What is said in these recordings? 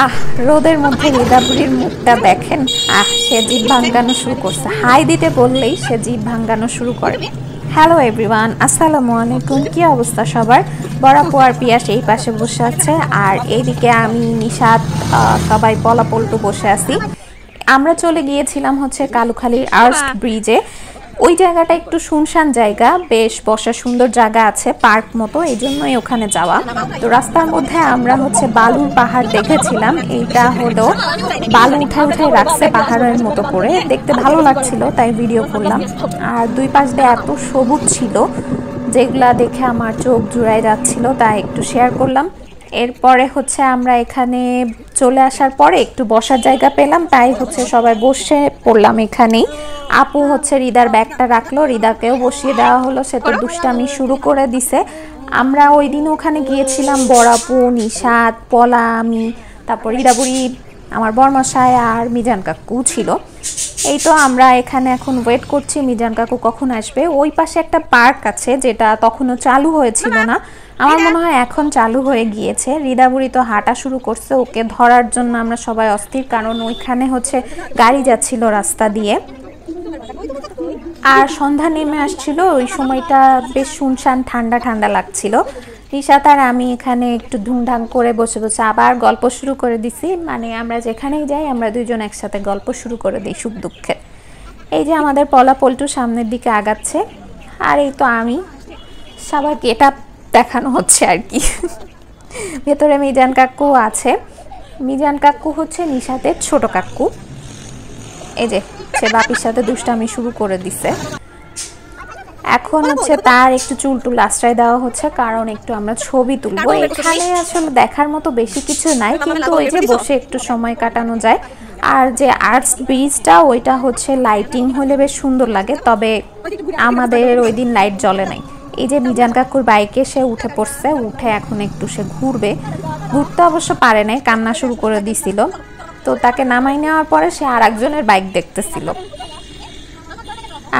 আহ রোদের মধ্যে রিদাপুরীর মুখটা দেখেন। সে জিভ ভাঙ্গানো শুরু করছে, হাই দিতে বললেই সে জিভ ভাঙ্গানো শুরু করে। হ্যালো এভরিওয়ান, আসসালামু আলাইকুম। কি অবস্থা সবার? বরাপু আর পিয়াস এই পাশে বসে আছে, আর এইদিকে আমি নিশাত সবাই পলা পল্টু বসে আছি। আমরা চলে গিয়েছিলাম হচ্ছে কালুখালীর আর্স্ট ব্রিজে। ওই জায়গাটা একটু শুনশান জায়গা, বেশ বসার সুন্দর জায়গা আছে, পার্ক মতো, এই জন্যই ওখানে যাওয়া। তো রাস্তার মধ্যে আমরা হচ্ছে বালুর পাহাড় দেখেছিলাম। এইটা হলো বালু উঠে উঠে রাখছে পাহাড়ের মতো করে, দেখতে ভালো লাগছিল তাই ভিডিও করলাম। আর দুই পাশ দিয়ে এত সবুজ ছিল যেগুলা দেখে আমার চোখ জুড়াই যাচ্ছিল, তাই একটু শেয়ার করলাম। এরপরে হচ্ছে আমরা এখানে চলে আসার পরে একটু বসার জায়গা পেলাম, তাই হচ্ছে সবাই বসে পড়লাম এখানেই। আপু হচ্ছে রিদার ব্যাগটা রাখলো, রিদাকেও বসিয়ে দেওয়া হলো, সে তো দুষ্টামি শুরু করে দিছে। আমরা ওই দিন ওখানে গিয়েছিলাম বড়াপু, নিশাত, পলা, আমি, তারপর রিদাবুড়ি, আমার বরমশাই আর মিজান কাকু ছিল। এই তো আমরা এখানে এখন ওয়েট করছি মিজান কাকু কখন আসবে। ওই পাশে একটা পার্ক আছে যেটা তখনও চালু হয়েছিল না, আমার মনে হয় এখন চালু হয়ে গিয়েছে। রিদাবুড়ি তো হাঁটা শুরু করছে, ওকে ধরার জন্য আমরা সবাই অস্থির, কারণ ওইখানে হচ্ছে গাড়ি যাচ্ছিল রাস্তা দিয়ে। আর সন্ধ্যা নেমে আসছিল, ওই সময়টা বেশ শুনশান ঠান্ডা ঠান্ডা লাগছিল। নিশাত আর আমি এখানে একটু ধুমধাম করে বসে বসে আবার গল্প শুরু করে দিছি। মানে আমরা যেখানেই যাই আমরা দুইজন একসাথে গল্প শুরু করে দিই সুখ দুঃখে। এই যে আমাদের পলা পল্টু সামনের দিকে আগাচ্ছে, আর এই তো আমি, সবাইকে এটা দেখানো হচ্ছে আর কি। ভেতরে মিজান কাকু আছে। মিজান কাকু হচ্ছে নিশাতের ছোট কাকু। এই যে সে বাপির সাথে দুষ্টামি শুরু করে দিছে। এখন হচ্ছে তার একটু চুল টুল আশ্রয় দেওয়া হচ্ছে, কারণ একটু আমরা ছবি তুলবো। এখানে আসলে দেখার মতো বেশি কিছু নাই, কিন্তু ওই যে বসে একটু সময় কাটানো যায়। আর যে আর্টস ব্রিজটা ওইটা হচ্ছে লাইটিং হলে বেশ সুন্দর লাগে, তবে আমাদের ওই দিন লাইট জ্বলে নাই। এই যে মিজান কাকুর বাইকে সে উঠে পড়ছে, উঠে এখন একটু সে ঘুরবে। ঘুরতে অবশ্য পারে নাই, কান্না শুরু করে দিছিল। তো তাকে নামাই নেওয়ার পরে সে আর একজনের বাইক দেখতেছিল।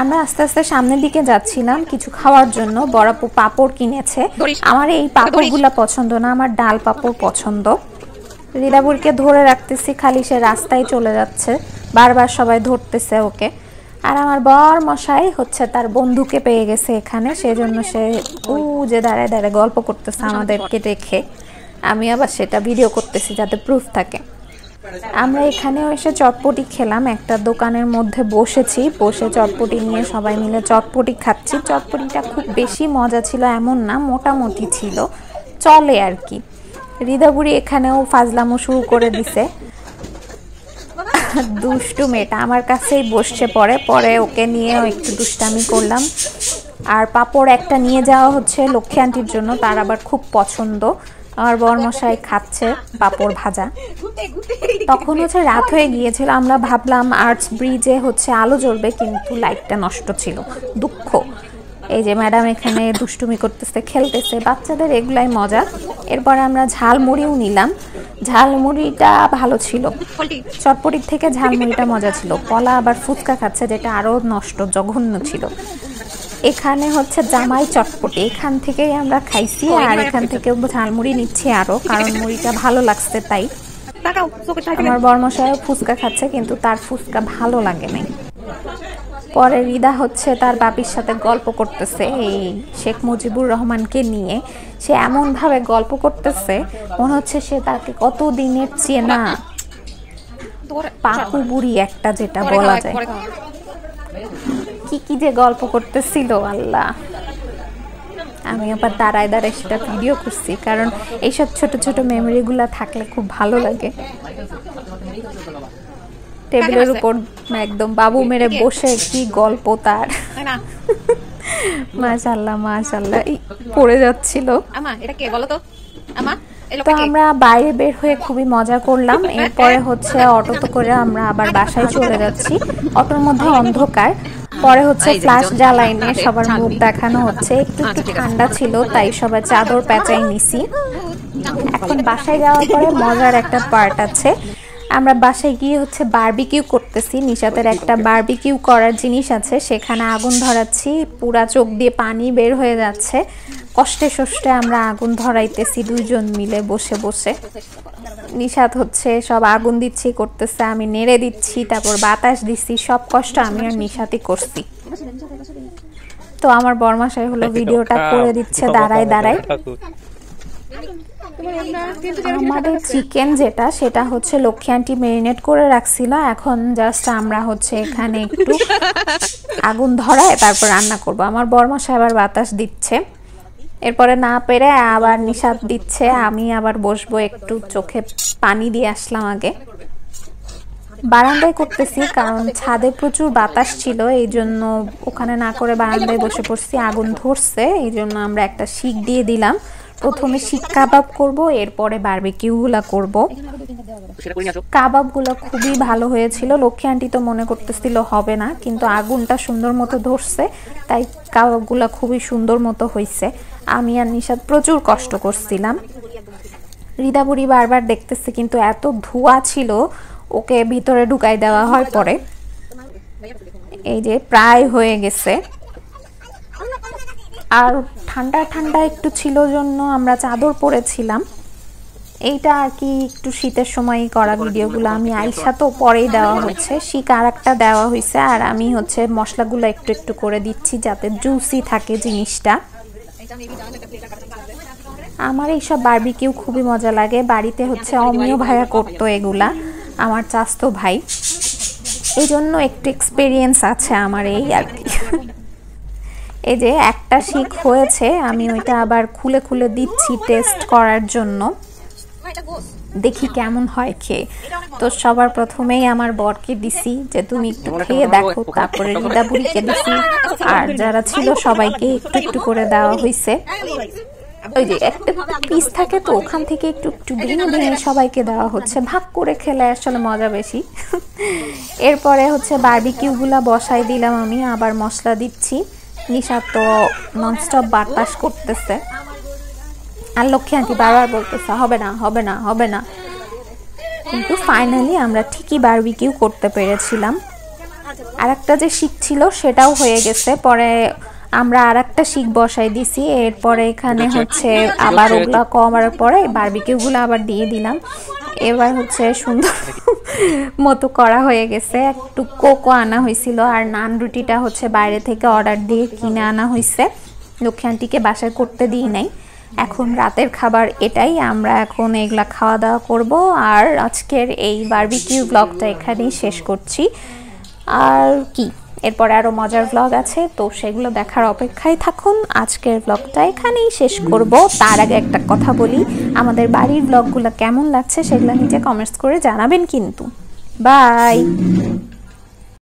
আমরা আস্তে আস্তে সামনের দিকে যাচ্ছিলাম কিছু খাওয়ার জন্য। বড়াপু পাপড় কিনেছে, আমার এই পাপড়গুলা পছন্দ না, আমার ডাল পাপড় পছন্দ। রিদাবুরকে ধরে রাখতেছি, খালি সে রাস্তায় চলে যাচ্ছে, বারবার সবাই ধরতেছে ওকে। আর আমার বর মশাই হচ্ছে তার বন্ধুকে পেয়ে গেছে এখানে, সেজন্য সে যে দাঁড়ায় দাঁড়ায় গল্প করতেছে আমাদেরকে দেখে। আমি আবার সেটা ভিডিও করতেছি যাতে প্রুফ থাকে। আমরা এখানেও এসে চটপটি খেলাম, একটা দোকানের মধ্যে বসেছি, বসে চটপটি নিয়ে সবাই মিলে চটপটি খাচ্ছি। চটপটিটা খুব বেশি মজা ছিল এমন না, মোটামুটি ছিল, চলে আর কি। রিদাবুড়ি এখানেও ফাজলামো শুরু করে দিছে। দুষ্টু মেয়েটা আমার কাছেই বসছে, পরে ওকে নিয়েও একটু দুষ্টামি করলাম। আর পাপড় একটা নিয়ে যাওয়া হচ্ছে লক্ষ্মী আন্টির জন্য, তার আবার খুব পছন্দ। আমার বরমশাই খাচ্ছে পাপড় ভাজা। তখন হচ্ছে রাত হয়ে গিয়েছিল, আমরা ভাবলাম আর্টস ব্রিজে হচ্ছে আলো জ্বলবে, কিন্তু লাইটটা নষ্ট ছিল, দুঃখ। এই যে ম্যাডাম এখানে দুষ্টুমি করতেছে, খেলতেছে, বাচ্চাদের এগুলাই মজা। এরপরে আমরা ঝালমুড়িও নিলাম, ঝালমুড়িটা ভালো ছিল, চটপটির থেকে ঝালমুড়িটা মজা ছিল। পলা আবার ফুচকা খাচ্ছে, যেটা আরও নষ্ট, জঘন্য ছিল। এখানে হচ্ছে জামাই চটপটি, এখান থেকেই আমরা খাইছি, আর এখান থেকে ঝালমুড়ি নিচ্ছি আরো, কারণ মুড়িটা ভালো লাগছে তাই। আমার বরমশাইও ফুচকা খাচ্ছে, কিন্তু তার ফুচকা ভালো লাগে নাই। পরে রিদা হচ্ছে তার বাপির সাথে গল্প করতেছে এই শেখ মুজিবুর রহমানকে নিয়ে। সে এমন ভাবে গল্প করতেছে মনে হচ্ছে সে তাকে কত দিনের চেনা পাকু বুড়ি একটা, যেটা বলা যায়। কি যে গল্প করতেছিল আল্লাহ। আমি আবার দাঁড়ায় দাঁড়ায় সেটা ভিডিও করছি, কারণ এইসব ছোট ছোট মেমোরি গুলা থাকলে খুব ভালো লাগে। টেবিলের উপর একদম বাবু মেরে বসে কি গল্প তার, মাশাআল্লাহ মাশাআল্লাহ, পড়ে যাচ্ছিল। তো আমরা বাইরে বের হয়ে খুবই মজা করলাম। এরপরে হচ্ছে অটোতে করে আমরা আবার বাসায় চলে যাচ্ছি। অটোর মধ্যে অন্ধকার, পরে হচ্ছে ফ্ল্যাশ জ্বালাই নিয়ে সবার মুখ দেখানো হচ্ছে। একটু ঠান্ডা ছিল তাই সবাই চাদর পেঁচাই নিছি। এখন বাসায় যাওয়ার পরে মজার একটা পার্ট আছে, আমরা বাসায় গিয়ে হচ্ছে বারবিকিউ করতেছি। নিশাতের একটা বারবিকিউ করার জিনিস আছে, সেখানে আগুন ধরাচ্ছি, পুরা চোখ দিয়ে পানি বের হয়ে যাচ্ছে। কষ্টে সষ্টে আমরা আগুন ধরাইতেছি দুইজন মিলে বসে বসে। নিশাত হচ্ছে সব আগুন দিচ্ছি করতেছে, আমি নেড়ে দিচ্ছি, তারপর বাতাস দিচ্ছি, সব কষ্ট আমি আর নিশাতই করছি। তো আমার বরমাশাই হলো ভিডিওটা করে দিচ্ছে দাঁড়ায় দাঁড়ায়। আমাদের চিকেন যেটা সেটা হচ্ছে লক্ষ্মী আন্টি মেরিনেট করে রাখছিল, এখন জাস্ট আমরা হচ্ছে এখানে একটু আগুন ধরায় তারপর রান্না করব। আমার বরমাশাই আবার বাতাস দিচ্ছে, এরপরে না পেরে আবার নিশাত দিচ্ছে, আমি আবার বসবো, একটু চোখে পানি দিয়ে আসলাম আগে। বারান্দায় করতেছি কারণ ছাদে প্রচুর বাতাস ছিল, এই জন্য ওখানে না করে বারান্দায় বসে পড়ছি। আগুন ধরছে এই জন্য আমরা একটা শিক দিয়ে দিলাম। প্রথমে শিক কাবাব করব, এরপরে বারবিকিউগুলা করব। কাবাবগুলো খুবই ভালো হয়েছিল। লক্ষ্মী আন্টি তো মনে করতেছিল হবে না, কিন্তু আগুনটা সুন্দর মতো ধরছে, তাই কাবাবগুলো খুবই সুন্দর মতো হয়েছে। আমি আর নিশাত প্রচুর কষ্ট করছিলাম। রিদা বুড়ি বারবার দেখতেছে, কিন্তু এত ধোঁয়া ছিল ওকে ভিতরে ঢুকাই দেওয়া হয় পরে। এই যে প্রায় হয়ে গেছে। আর ঠান্ডা ঠান্ডা একটু ছিল জন্য আমরা চাদর পরেছিলাম। এইটা আর কি একটু শীতের সময়ই করা ভিডিওগুলো। আমি আইসা তো পরেই দেওয়া হচ্ছে, শিক আর একটা দেওয়া হয়েছে, আর আমি হচ্ছে মশলাগুলো একটু একটু করে দিচ্ছি যাতে জুসি থাকে জিনিসটা। আমার এইসব বারবিকিউ খুবই মজা লাগে। বাড়িতে হচ্ছে অমিয় ভাইয়া করতো এগুলা, আমার চাচতো ভাই, এই জন্য একটু এক্সপেরিয়েন্স আছে আমার এই আর কি। এই যে একটা শিক হয়েছে, আমি ওইটা আবার খুলে খুলে দিচ্ছি টেস্ট করার জন্য, দেখি কেমন হয় খেয়ে। তো সবার প্রথমেই আমার বরকে দিছি যে তুমি একটু খেয়ে দেখো, তারপরে রিদা বুড়িকে দিছি, আর যারা ছিল সবাইকে একটু একটু করে দেওয়া হয়েছে। ওই যে একটা পিস থাকে তো ওখান থেকে একটু একটু ভেঙে ভেঙে সবাইকে দেওয়া হচ্ছে, ভাগ করে খেলে আসলে মজা বেশি। এরপরে হচ্ছে বারবিকিউগুলা বসাই দিলাম আমি, আবার মশলা দিচ্ছি। নিশা তো ননস্টপ বাতাস করতেছে, আর লক্ষ্মী আন্টি বারবার বলতেছে হবে না হবে না হবে না, কিন্তু ফাইনালি আমরা ঠিকই বারবিকিউ করতে পেরেছিলাম। আর একটা যে শিক ছিল সেটাও হয়ে গেছে, পরে আমরা আর একটা শিক বসাই দিছি। এরপরে এখানে হচ্ছে আবার ওগুলা কমার পরে বারবিকিউগুলো আবার দিয়ে দিলাম। এবার হচ্ছে সুন্দর মতো করা হয়ে গেছে। একটু কোকো আনা হয়েছিল, আর নান রুটিটা হচ্ছে বাইরে থেকে অর্ডার দিয়ে কিনে আনা হয়েছে, লক্ষ্মী আন্টিকে বাসায় করতে দিই নাই। এখন রাতের খাবার এটাই, আমরা এখন এগুলা খাওয়া দাওয়া করব। আর আজকের এই বারবিকিউ ব্লগটা এখানেই শেষ করছি। আর কি, এরপরে আরও মজার ব্লগ আছে, তো সেগুলো দেখার অপেক্ষায় থাকুন। আজকের ব্লগটা এখানেই শেষ করব। তার আগে একটা কথা বলি, আমাদের বাড়ির ব্লগগুলো কেমন লাগছে সেগুলো নিচে কমেন্টস করে জানাবেন কিন্তু। বাই।